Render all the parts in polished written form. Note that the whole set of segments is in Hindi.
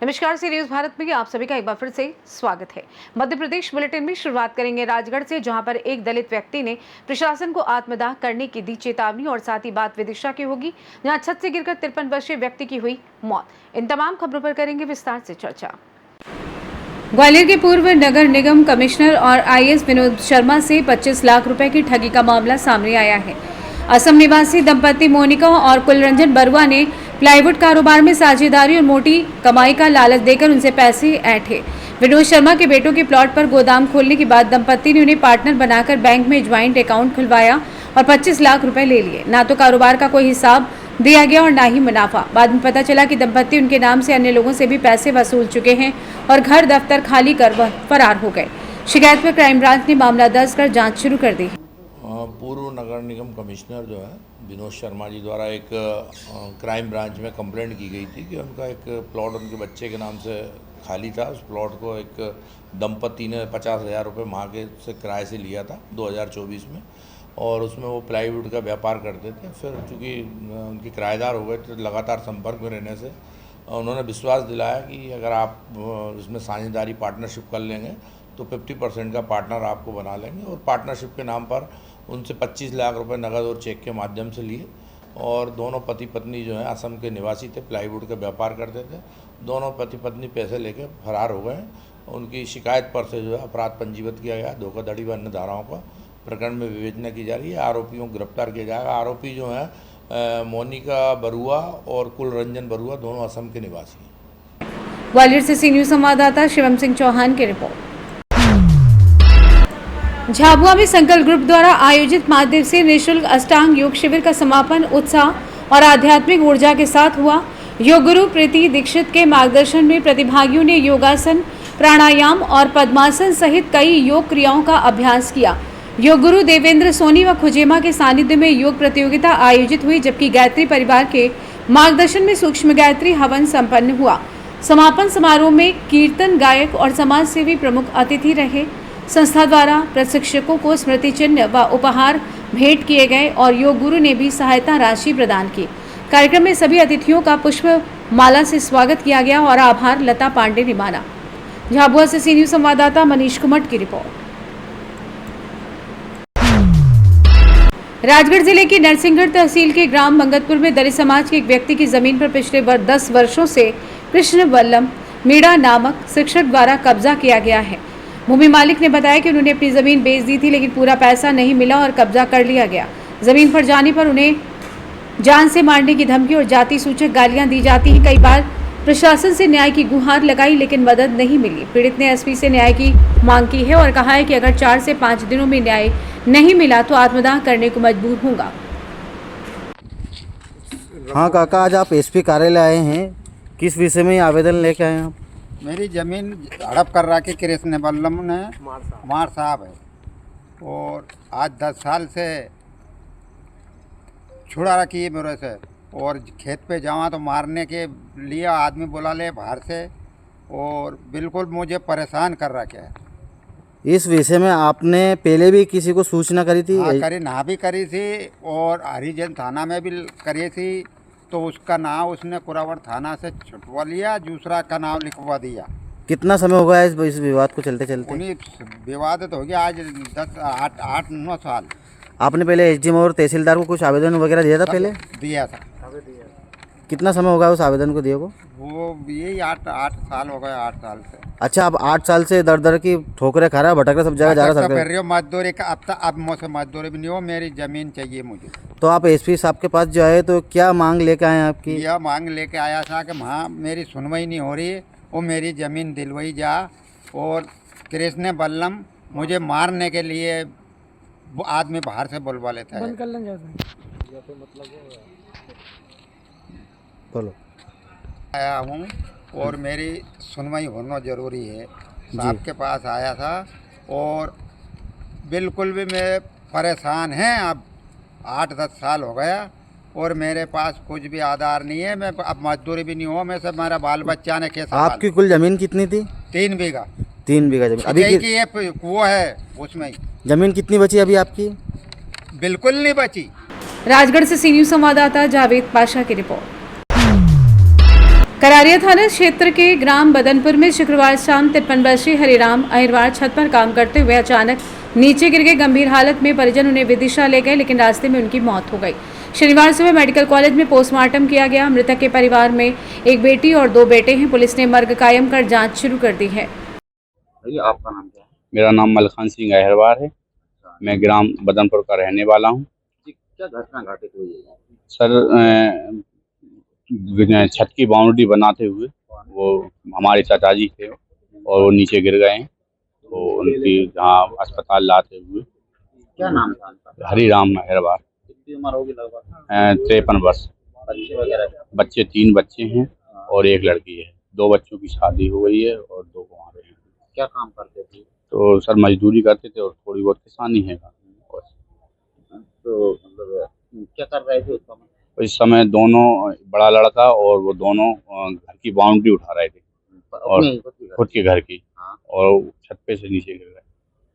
नमस्कार, सी न्यूज भारत में आप सभी का एक बार फिर से स्वागत है। मध्य प्रदेश बुलेटिन में शुरुआत करेंगे राजगढ़ से, जहां पर एक दलित व्यक्ति ने प्रशासन को आत्मदाह करने की दी चेतावनी और साथ ही बात विदिशा की होगी, जहां छत से गिरकर 53 वर्षीय व्यक्ति की हुई मौत। इन तमाम खबरों पर करेंगे विस्तार से चर्चा। ग्वालियर के पूर्व नगर निगम कमिश्नर और आईएएस विनोद शर्मा से 25 लाख रुपए की ठगी का मामला सामने आया है। असम निवासी दंपति मोनिका और कुलरंजन बरुआ ने प्लाईवुड कारोबार में साझेदारी और मोटी कमाई का लालच देकर उनसे पैसे ऐंठे। विनोद शर्मा के बेटों के प्लॉट पर गोदाम खोलने के बाद दंपति ने उन्हें पार्टनर बनाकर बैंक में ज्वाइंट अकाउंट खुलवाया और 25 लाख रुपए ले लिए। ना तो कारोबार का कोई हिसाब दिया गया और ना ही मुनाफा। बाद में पता चला कि दंपति उनके नाम से अन्य लोगों से भी पैसे वसूल चुके हैं और घर दफ्तर खाली कर वह फरार हो गए। शिकायत पर क्राइम ब्रांच ने मामला दर्ज कर जाँच शुरू कर दी। पूर्व नगर निगम कमिश्नर जो है विनोद शर्मा जी द्वारा एक क्राइम ब्रांच में कंप्लेंट की गई थी कि उनका एक प्लॉट उनके बच्चे के नाम से खाली था। उस प्लॉट को एक दंपति ने 50,000 रुपये माह के से किराए से लिया था 2024 में, और उसमें वो प्लाईवुड का व्यापार करते थे। फिर चूँकि उनके किराएदार हो गए तो लगातार संपर्क में रहने से उन्होंने विश्वास दिलाया कि अगर आप इसमें साझेदारी पार्टनरशिप कर लेंगे तो 50% का पार्टनर आपको बना लेंगे, और पार्टनरशिप के नाम पर उनसे 25 लाख रुपए नकद और चेक के माध्यम से लिए। और दोनों पति पत्नी जो है असम के निवासी थे, प्लाईवुड का व्यापार करते थे। दोनों पति पत्नी पैसे लेके फरार हो गए। उनकी शिकायत पर से जो है अपराध पंजीबद्ध किया गया। धोखाधड़ी व अन्य धाराओं का प्रकरण में विवेचना की जा रही है। आरोपियों को गिरफ्तार किया जाएगा। आरोपी जो है मोनिका बरुआ और कुलरंजन बरुआ दोनों असम के निवासी हैं। ग्वालियर से सी न्यूज संवाददाता शिवम सिंह चौहान की रिपोर्ट। झाबुआ में संकल्प ग्रुप द्वारा आयोजित 5 दिवसीय निःशुल्क अष्टांग योग शिविर का समापन उत्साह और आध्यात्मिक ऊर्जा के साथ हुआ। योग गुरु प्रीति दीक्षित के मार्गदर्शन में प्रतिभागियों ने योगासन, प्राणायाम और पद्मासन सहित कई योग क्रियाओं का अभ्यास किया। योग गुरु देवेंद्र सोनी व खुजेमा के सानिध्य में योग प्रतियोगिता आयोजित हुई, जबकि गायत्री परिवार के मार्गदर्शन में सूक्ष्म गायत्री हवन संपन्न हुआ। समापन समारोह में कीर्तन गायक और समाज सेवी प्रमुख अतिथि रहे। संस्था द्वारा प्रशिक्षकों को स्मृति चिन्ह व उपहार भेंट किए गए और योग गुरु ने भी सहायता राशि प्रदान की। कार्यक्रम में सभी अतिथियों का पुष्प माला से स्वागत किया गया और आभार लता पांडे ने माना। झाबुआ से सी न्यूज संवाददाता मनीष कुमट की रिपोर्ट। राजगढ़ जिले की नरसिंहगढ़ तहसील के ग्राम मंगतपुर में दलित समाज के एक व्यक्ति की जमीन पर पिछले 10 वर्षों से कृष्ण बल्लम मीणा नामक शिक्षक द्वारा कब्जा किया गया है। भूमि मालिक ने बताया कि उन्होंने अपनी जमीन बेच दी थी, लेकिन पूरा पैसा नहीं मिला और कब्जा कर लिया गया। जमीन पर जाने पर उन्हें जान से मारने की धमकी और जाति सूचक गालियां दी जाती हैं। कई बार प्रशासन से न्याय की गुहार लगाई, लेकिन मदद नहीं मिली। पीड़ित ने एसपी से न्याय की मांग की है और कहा है कि अगर 4 से 5 दिनों में न्याय नहीं मिला तो आत्मदाह करने को मजबूर होगा। हाँ काका, आज आप एसपी कार्यालय आए हैं, किस विषय में आवेदन लेके आए हैं आप? मेरी ज़मीन हड़प कर रखी कृष्ण बल्लम ने मार साहब है, और आज 10 साल से छुड़ा रखी है मेरे से। और खेत पे जावा तो मारने के लिए आदमी बुला ले बाहर से, और बिल्कुल मुझे परेशान कर रखा है। इस विषय में आपने पहले भी किसी को सूचना करी थी? हाँ, भी करी थी, और हरिजन थाना में भी करी थी। तो उसका नाम उसने कुरावड़ थाना से छुटवा लिया, दूसरा का नाम लिखवा दिया। कितना समय हो गया इस विवाद को चलते चलते? उन्हीं विवाद तो हो गया आज 8-9 साल। आपने पहले एसडीएम और तहसीलदार को कुछ आवेदन वगैरह दिया था? पहले दिया था। कितना समय हो गया उस आवेदन को दिए को? वो यही 8 साल हो गए, 8 साल से। अच्छा, अब 8 साल से दर की ठोकरें खा रहा है, भटक रहा, सब जगह जा रहा है। मजदूरी का अब मुझसे मजदूरी भी नहीं हो, मेरी ज़मीन चाहिए मुझे। तो आप एसपी साहब के पास जो आए तो क्या मांग लेके आए आपकी? यह मांग लेके आया था कि हाँ मेरी सुनवाई नहीं हो रही, वो मेरी ज़मीन दिलवाई जा। और कृष्ण बल्लम मुझे मारने के लिए वो आदमी बाहर से बुलवा लेता है। बोलो। आया हूँ और मेरी सुनवाई होना ज़रूरी है। साहब के पास आया था और बिल्कुल भी मैं परेशान हैं। अब 8-10 साल हो गया और मेरे पास कुछ भी आधार नहीं है। मैं अब मजदूरी भी नहीं हुआ, मैं सब मेरा बाल बच्चा ने कैसा। आपकी कुल ज़मीन कितनी थी? 3 बीघा। 3 बीघा ज़मीन अभी की वो है, उसमें ज़मीन कितनी बची अभी आपकी? बिल्कुल नहीं बची। राजगढ़ से सी न्यूज संवाददाता जावेद पाशा की रिपोर्ट। करारिया थाना क्षेत्र के ग्राम बदनपुर में शुक्रवार शाम 53 वर्षीय हरिराम अहिरवार छत पर काम करते हुए अचानक नीचे गिर गए। गंभीर हालत में परिजन उन्हें विदिशा ले गए, लेकिन रास्ते में उनकी मौत हो गई। शनिवार सुबह मेडिकल कॉलेज में पोस्टमार्टम किया गया। मृतक के परिवार में एक बेटी और 2 बेटे हैं। पुलिस ने मर्ग कायम कर जांच शुरू कर दी है। भैया आपका नाम क्या है? मेरा नाम मलखान सिंह अहिरवार है। मैं ग्राम बदनपुर का रहने वाला हूँ। क्या घटना घटित हुई है सर? छत की बाउंड्री बनाते हुए वो हमारे चाचा जी थे और वो नीचे गिर गए हैं। तो उनकी जहाँ अस्पताल लाते हुए। क्या नाम था उनका? हरिराम अहिरवार। कितनी उम्र होगी लगभग? 53 वर्ष। बच्चे वगैरह? बच्चे 3 बच्चे हैं और 1 लड़की है। 2 बच्चों की शादी हो गई है और 2 कुंवारे हैं। क्या काम करते थे? तो सर मजदूरी करते थे और थोड़ी बहुत किसानी है। तो मतलब क्या कर रहे थे उस समय? दोनों, बड़ा लड़का और वो दोनों घर की बाउंड्री उठा रहे थे और खुद के घर की। हाँ। और छत पे से नीचे गिर गए।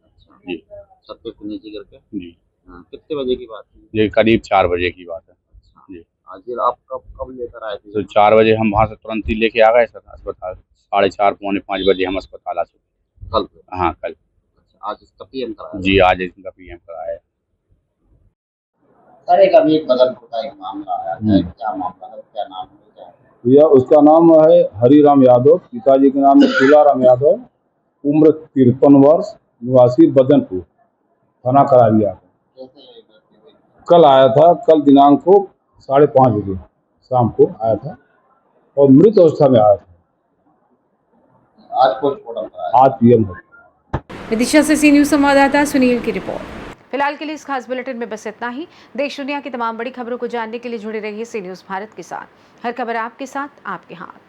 अच्छा। जी, छत पे से नीचे गिर गए जी। हाँ। कितने बजे की बात है? ये करीब 4 बजे की बात है। अच्छा। जी। आज आप कब लेकर आए थे? तो 4 बजे हम वहाँ से तुरंत ही लेके आ गए सर अस्पताल। 4:30 पौने 5 बजे हम अस्पताल आ चुके। कल? हाँ कल। अच्छा, आज इसका पीएम कराया? जी, आज इसका पीएम कराया। सर एक अभी एक बदनपुर का एक मामला आया है, क्या मामला है, क्या नाम है? भैया उसका नाम है हरिराम यादव, पिताजी के नाम है तुलाराम यादव, उम्र 53 वर्ष, निवासी बदनपुर, थाना करारिया। कल आया था, कल दिनांक को 5:30 बजे शाम को आया था और मृत अवस्था में आया था। आज पीएम है। विदिशा से सी न्यूज संवाददाता सुनील की रिपोर्ट। फिलहाल के लिए इस खास बुलेटिन में बस इतना ही। देश दुनिया की तमाम बड़ी खबरों को जानने के लिए जुड़े रहिए सी न्यूज भारत के साथ। हर खबर आपके साथ, आपके हाथ।